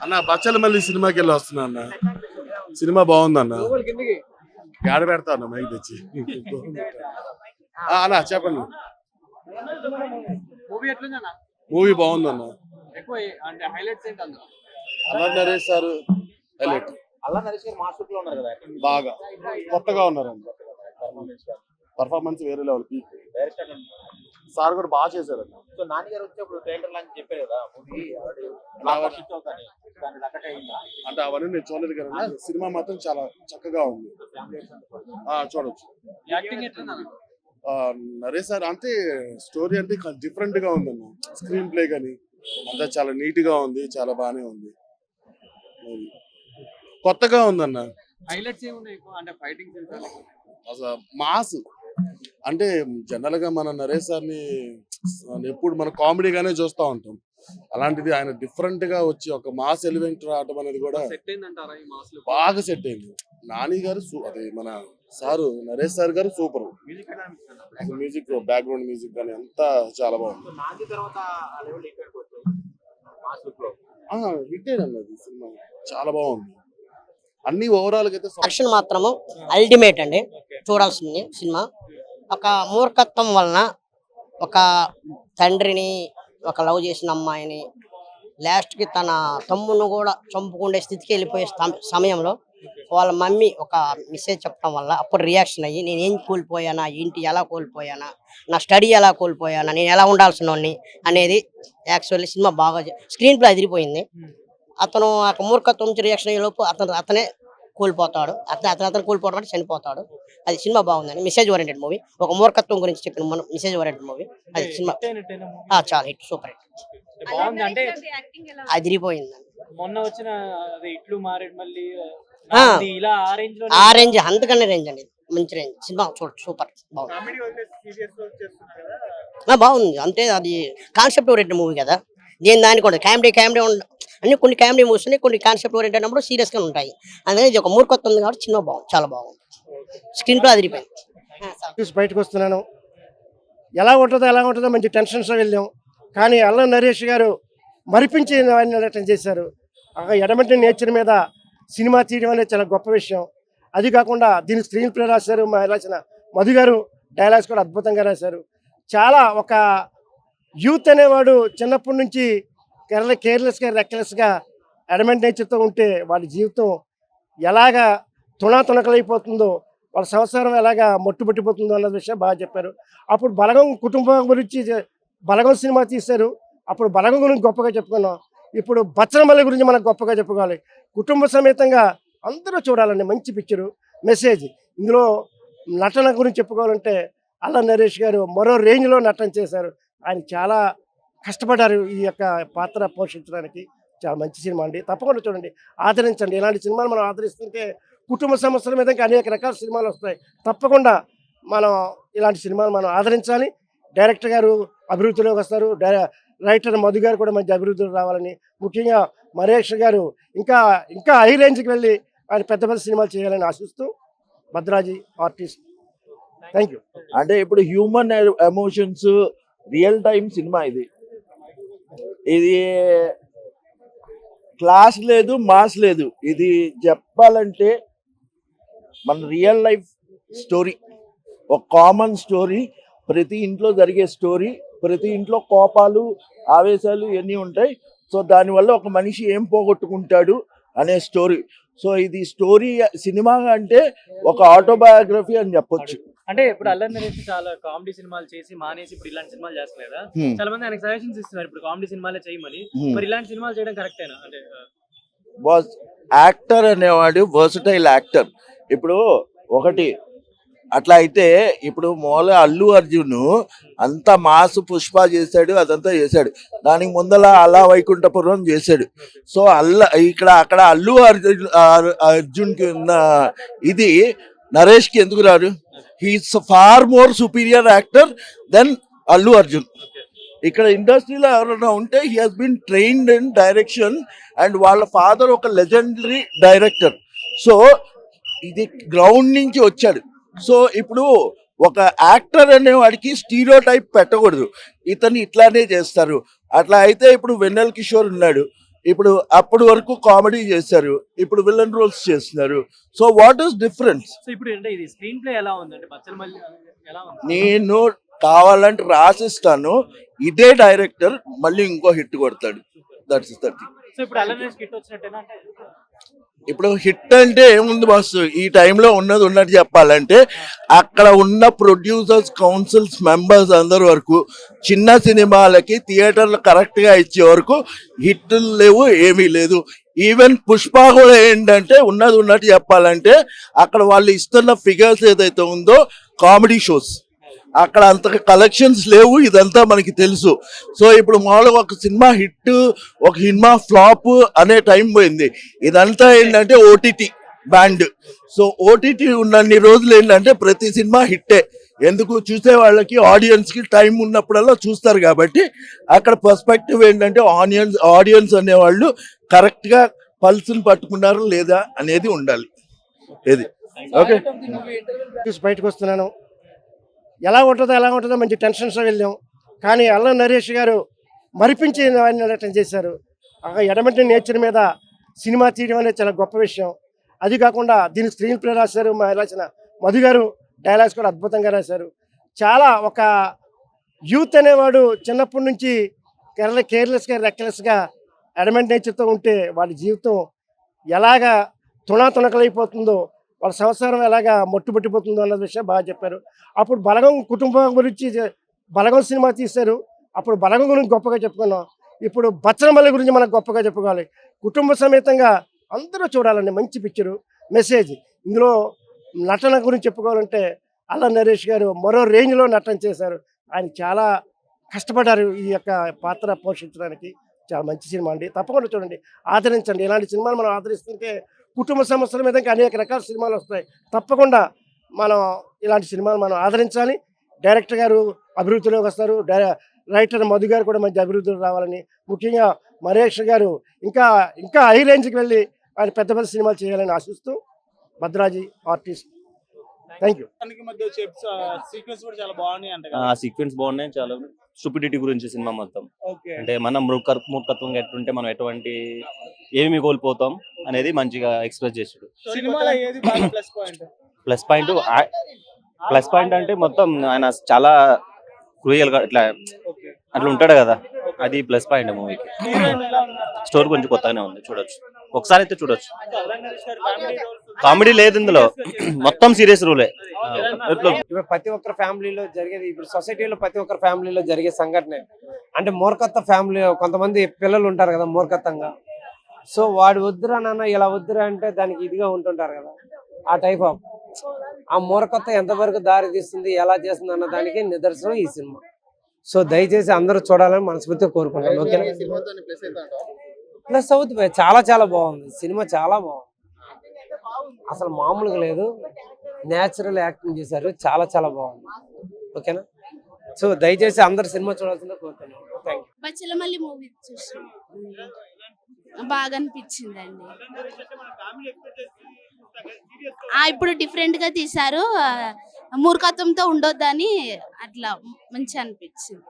అన్న బచ్చల మళ్ళీ సినిమాకి వెళ్ళి వస్తున్నా అన్న. సినిమా బాగుందన్న. గాడి పెడతా అన్న మైక్ తెచ్చి. అన్న చెప్పండి. మూవీ బాగుందన్న. Allari Naresh sir highlight. బాగా కొత్తగా ఉన్నారు. పర్ఫార్మెన్స్ వేరే లెవెల్. పీక్ సార్ కూడా బాగా చేశారు. సో నాని గారు వచ్చేప్పుడు ట్రైలర్ అని చెప్పారు కదా మూవీ అంటే అవన్నీ నేను చూడలేదు కదా. సినిమా మాత్రం చాలా చక్కగా ఉంది. చూడొచ్చు. నరేష్ సార్ అంటే స్టోరీ అంటే డిఫరెంట్ గా ఉందన్న. స్క్రీన్ ప్లే కానీ అంతా చాలా నీట్ గా ఉంది. చాలా బాగానే ఉంది. కొత్తగా ఉందన్న. అసలు మాస్ అంటే జనరల్ గా మన నరేష్ సార్ని ఎప్పుడు మన కామెడీగానే చూస్తూ ఉంటాం. అలాంటిది ఆయన డిఫరెంట్ గా వచ్చి ఒక మాస్ ఎలిమెంట్ రావడం అనేది కూడా బాగా సెట్ అయింది. నాని గారు అదే మన సారు నరేష్ సార్ గారు సూపర్. అసలు మ్యూజిక్ బ్యాక్గ్రౌండ్ మ్యూజిక్ కానీ అంతా చాలా బాగుంది. హిట్ అన్నది సినిమా చాలా బాగుంది. అన్ని ఓవరాల్ గా అయితే యాక్షన్ మాత్రము అల్టిమేట్ అండి. చూడాల్సింది సినిమా. ఒక మూర్ఖత్వం వలన ఒక తండ్రిని ఒక లవ్ చేసిన అమ్మాయిని లాస్ట్కి తన తమ్మును కూడా చంపుకుండే స్థితికి వెళ్ళిపోయే సమయంలో వాళ్ళ మమ్మీ ఒక మెసేజ్ చెప్పడం వల్ల అప్పుడు రియాక్షన్ అయ్యి నేను ఏం కోల్పోయానా, ఏంటి ఎలా కోల్పోయానా, నా స్టడీ ఎలా కోల్పోయానా, నేను ఎలా ఉండాల్సిన అనేది యాక్చువల్లీ సినిమా బాగా స్క్రీన్ ప్లే అదిరిపోయింది. అతను ఒక మూర్ఖత్వం నుంచి రియాక్షన్ అయ్యే లోపు అతనే కోల్పోతాడు. అతను కోల్పోవడం అంటే చనిపోతాడు. అది సినిమా బాగుందండి. Message oriented movie. ఒక మూర్ఖత్వం గురించి చెప్పిన మెసేజ్ ఓరియంటెడ్ మూవీ. అది సినిమా చాలా హిట్, సూపర్ హిట్. అదిరిపోయిందండి. మొన్న వచ్చిన ఆ రేంజ్ అంతకన్నా రేంజ్ అండి. మంచి రేంజ్ సినిమా. సూపర్ బాగుంది. బాగుంది అంటే అది కాన్సెప్ట్ ఓరియంటెడ్ మూవీ కదా. దానికి కూడా కామెడీ అన్ని కొన్ని కామెడీ మూవీస్ ఉన్నాయి, కొన్ని కాన్సెప్ట్ ఓరియంటెడ్ అయినప్పుడు సీరియస్ గా ఉంటాయి. అందుకని ఇది ఒక మూర్ఖత్వం ఉంది కాబట్టి సినిమా బాగుంది, చాలా బాగుంది. స్క్రీన్ ప్లే అదిరిపోయింది. బయటకు వస్తున్నాను. ఎలా ఉంటుందో మంచి టెన్షన్స్లో వెళ్ళాం. కానీ అల్లరి నరేష్ గారు మరిపించి నటన చేశారు. ఎడమటి నేచర్ మీద సినిమా తీయడం అనేది చాలా గొప్ప విషయం. అది కాకుండా దీని స్క్రీన్ ప్లే రాశారు. రాసిన మధు గారు డైలాగ్స్ కూడా అద్భుతంగా రాశారు. చాలా ఒక యూత్ అనేవాడు చిన్నప్పటి నుంచి కేర్లెస్గా రెక్లెస్గా ఎడమెంట్ నేచర్తో ఉంటే వాడి జీవితం ఎలాగా తుణాతునకలైపోతుందో, వాళ్ళ సంసారం ఎలాగా మొట్టుబట్టిపోతుందో అన్న విషయం బాగా చెప్పారు. అప్పుడు బలగం కుటుంబం గురించి బలగం సినిమా తీశారు. అప్పుడు బలగం గురించి గొప్పగా చెప్పుకున్నాం. ఇప్పుడు బచ్చనమల్లి గురించి మనకు గొప్పగా చెప్పుకోవాలి. కుటుంబ సమేతంగా అందరూ చూడాలండి. మంచి పిక్చరు, మెసేజ్. ఇందులో నటన గురించి చెప్పుకోవాలంటే అల్లరి నరేష్ గారు మరో రేంజ్లో నటన చేశారు. ఆయన చాలా కష్టపడ్డారు ఈ యొక్క పాత్ర పోషించడానికి. చాలా మంచి సినిమా అండి. తప్పకుండా చూడండి, ఆదరించండి. ఇలాంటి సినిమాలు మనం ఆదరిస్తుంటే కుటుంబ సమస్యల మీద ఇంకా అనేక రకాల సినిమాలు వస్తాయి. తప్పకుండా మనం ఇలాంటి సినిమాలు మనం ఆదరించాలి. డైరెక్టర్ గారు అభివృద్ధిలోకి వస్తారు. రైటర్ మధు గారు కూడా మంచి అభివృద్ధిలో రావాలని, ముఖ్యంగా మహేష్ గారు ఇంకా హై రేంజ్కి వెళ్ళి ఆయన పెద్ద పెద్ద సినిమాలు చేయాలని ఆశిస్తూ భద్రాజీ ఆర్టిస్ట్. Thank you. అంటే ఇప్పుడు human emotions real time cinema. ఇది క్లాస్ లేదు, మాస్ లేదు. ఇది చెప్పాలంటే మన రియల్ లైఫ్ స్టోరీ, ఒక కామన్ స్టోరీ, ప్రతి ఇంట్లో జరిగే స్టోరీ, ప్రతి ఇంట్లో కోపాలు ఆవేశాలు ఇవన్నీ ఉంటాయి. సో దానివల్ల ఒక మనిషి ఏం పోగొట్టుకుంటాడు అనే స్టోరీ. సో ఇది స్టోరీ సినిమా అంటే ఒక ఆటోబయోగ్రఫీ అని చెప్పొచ్చు. అంటే ఇప్పుడు అల్లరి నరేష్ చాలా కామెడీ సినిమాలు చేసి మానేసి ఇప్పుడు ఇలాంటి సినిమాలు చేస్తలేదా? చాలా మంది ఆయనకు సజెషన్స్ ఇస్తున్నారు ఇప్పుడు కామెడీ సినిమాలే చేయమని. మరి ఇలాంటి సినిమాలు చేయడం కరెక్టేనా? అంటే యాక్టర్ అనేవాడు వర్సటైల్ యాక్టర్. ఇప్పుడు ఒకటి అట్లా అయితే ఇప్పుడు అల్లు అర్జున్ అంత మాస్ పుష్ప చేశాడు, అదంతా చేశాడు. దానికి ముందల అలా వైకుంఠపురం చేశాడు. సో అక్కడ అల్లు అర్జున్కి ఉన్న ఇది నరేష్కి ఎందుకు రాడు? He's far more superior actor than Allu Arjun. ఇక్కడ ఇండస్ట్రీలో ఎవరైనా ఉంటే he has been trained in direction and వాళ్ళ ఫాదర్ ఒక లెజెండరీ డైరెక్టర్. సో ఇది గ్రౌండ్ నుంచి వచ్చాడు. సో ఇప్పుడు ఒక యాక్టర్ అనేవాడికి స్టీరియో టైప్ పెట్టకూడదు. ఇతను ఇట్లానే చేస్తారు, అట్లా అయితే ఇప్పుడు వెన్నెల కిషోర్ ఉన్నాడు, ఇప్పుడు అప్పటి వరకు కామెడీ చేశారు, ఇప్పుడు విలన్ రోల్స్ చేస్తున్నారు. So what is difference? So ఇప్పుడు అంటే ఇది స్క్రీన్ ప్లే ఎలా ఉందంటే బచ్చల మల్లి ఎలా ఉంది? నేను కావాలంటే రాసిస్తాను, ఇదే డైరెక్టర్ మళ్ళీ ఇంకో హిట్ కొడతాడు. That's that. సో ఇప్పుడు అల్లరి హిట్ వచ్చినట్టేనా అంటే? ఇప్పుడు హిట్ అంటే ఏముంది బాస్, ఈ టైంలో ఉన్నది ఉన్నట్టు చెప్పాలంటే అక్కడ ఉన్న ప్రొడ్యూసర్స్ కౌన్సిల్స్ మెంబర్స్ అందరి వరకు చిన్న సినిమాలకి థియేటర్లు కరెక్ట్గా ఇచ్చే వరకు హిట్లు లేవు, ఏమీ లేదు. ఈవెన్ పుష్ప కూడా ఏంటంటే ఉన్నది ఉన్నట్టు చెప్పాలంటే అక్కడ వాళ్ళు ఇస్తున్న ఫిగర్స్ ఏదైతే ఉందో కామెడీ షోస్, అక్కడ అంత కలెక్షన్స్ లేవు, ఇదంతా మనకి తెలుసు. సో ఇప్పుడు మామూలుగా ఒక సినిమా హిట్, ఒక సినిమా ఫ్లాప్ అనే టైం పోయింది. ఇదంతా ఏంటంటే ఓటీటీ బ్యాండ్. సో ఓటీటీ ఉన్నన్ని రోజులు ఏంటంటే ప్రతి సినిమా హిట్టే. ఎందుకు చూసే వాళ్ళకి ఆడియన్స్కి టైం ఉన్నప్పుడల్లా చూస్తారు కాబట్టి అక్కడ పర్స్పెక్టివ్ ఏంటంటే ఆడియన్స్ అనేవాళ్ళు కరెక్ట్గా పల్స్ని పట్టుకున్నారు లేదా అనేది ఉండాలి. ఇది ఓకే. చూసి బయటకు వస్తున్నాను, ఎలా ఉంటుందో మంచి టెన్షన్స్లో వెళ్ళాం. కానీ అల్లం నరేష్ గారు మరిపించి నటన చేశారు. ఎడమటి నేచర్ మీద సినిమా తీయడం అనేది చాలా గొప్ప విషయం. అది కాకుండా దీనికి స్క్రీన్ ప్లే రాశారు, రాసిన మధు గారు డైలాగ్స్ కూడా అద్భుతంగా రాశారు. చాలా ఒక యూత్ అనేవాడు చిన్నప్పటి నుంచి కేర్లెస్గా రెక్లెస్గా ఎడమెంట్ నేచర్తో ఉంటే వాడి జీవితం ఎలాగా తుణాతునకలైపోతుందో, వాళ్ళ సంసారం ఎలాగా మట్టుబట్టిపోతుందో అన్న విషయం బాగా చెప్పారు. అప్పుడు బలగం కుటుంబం గురించి బలగం సినిమా తీశారు, అప్పుడు బలగం గురించి గొప్పగా చెప్పుకున్నాం. ఇప్పుడు బచ్చల మల్లి గురించి మనకు గొప్పగా చెప్పుకోవాలి. కుటుంబ సమేతంగా అందరూ చూడాలండి, మంచి పిక్చరు, మెసేజ్. ఇందులో నటన గురించి చెప్పుకోవాలంటే అల్లం నరేష్ గారు మరో రేంజ్లో నటన చేశారు. ఆయన చాలా కష్టపడ్డారు ఈ యొక్క పాత్ర పోషించడానికి. చాలా మంచి సినిమా అండి, తప్పకుండా చూడండి, ఆదరించండి. ఇలాంటి సినిమాలు మనం ఆదరిస్తుంటే కుటుంబ సమస్యల మీద ఇంకా అనేక రకాల సినిమాలు వస్తాయి. తప్పకుండా మనం ఇలాంటి సినిమాలు మనం ఆదరించాలి. డైరెక్టర్ గారు అభివృద్ధిలోకి వస్తారు, రైటర్ మధు గారు కూడా మంచి అభివృద్ధిలో రావాలని, ముఖ్యంగా మహేష్ గారు ఇంకా ఇంకా హై రేంజ్కి వెళ్ళి ఆయన పెద్ద పెద్ద సినిమాలు చేయాలని ఆశిస్తూ Bhadraji artist. Thank you. Sequence కూడా చాలా బాగున్నాయి అంటే సీక్వెన్స్ బాగున్నాయి, చాలా స్టూపిడిటీ గురించి సినిమా మొత్తం. అంటే మనం మూర్ఖత్వంగా ఎట్లుంటే మనం ఎటువంటి ఏమి కోల్పోతాం అనేది మంచిగా ఎక్స్ప్రెస్ చేసాడు. సినిమాలో ఏది బాగా ప్లస్ పాయింట్? ప్లస్ పాయింట్ అంటే మొత్తం ఆయన చాలా క్రూయల్ గా ఇట్లా అట్లా ఉంటాడు కదా, అది ప్లస్ పాయింట్ మూవీకి. స్టోరీ కొంచెం కొత్తగానే ఉంది, చూడొచ్చు, ఒకసారి అయితే చూడొచ్చు. కామెడీ లేదు ఇందులో, మొత్తం సీరియస్ రూలే. ఇప్పుడు ప్రతి ఒక్కరి ఫ్యామిలీలో జరిగేది, ఇప్పుడు సొసైటీలో ప్రతి ఒక్కరి ఫ్యామిలీలో జరిగే సంఘటన అంటే మూర్ఖత్వ ఫ్యామిలీ. కొంతమంది పిల్లలు ఉంటారు కదా మూర్ఖత్వంగా, సో వాడు వద్దురా నాన్న ఇలా వద్దురా అంటే దానికి ఇదిగా ఉంటుంటారు కదా, ఆ టైప్ ఆఫ్ ఆ మూర్ఖత్వం ఎంతవరకు దారి తీస్తుంది, ఎలా చేస్తుంది అన్న దానికి నిదర్శనం ఈ సినిమా. సో దయచేసి అందరూ చూడాలని మనస్ఫూర్తిగా కోరుకుంటాను. ఓకేనా? ప్లస్ అవుతుంది, చాలా చాలా బాగుంది సినిమా, చాలా బాగుంది, అసలు మామూలుగా లేదు. న్యాచురల్ యాక్టింగ్ చేశారు, చాలా చాలా బాగుంది. ఓకేనా? సో దయచేసి అందరు సినిమా చూడాల్సిందే కోరుతున్నాను. Thank you. Bachala Malli movie చూసాం, బాగా అనిపించిందండి. ఇప్పుడు డిఫరెంట్ గా తీశారు, మూర్ఖత్వంతో ఉండొద్దని అట్లా మంచి అనిపించింది.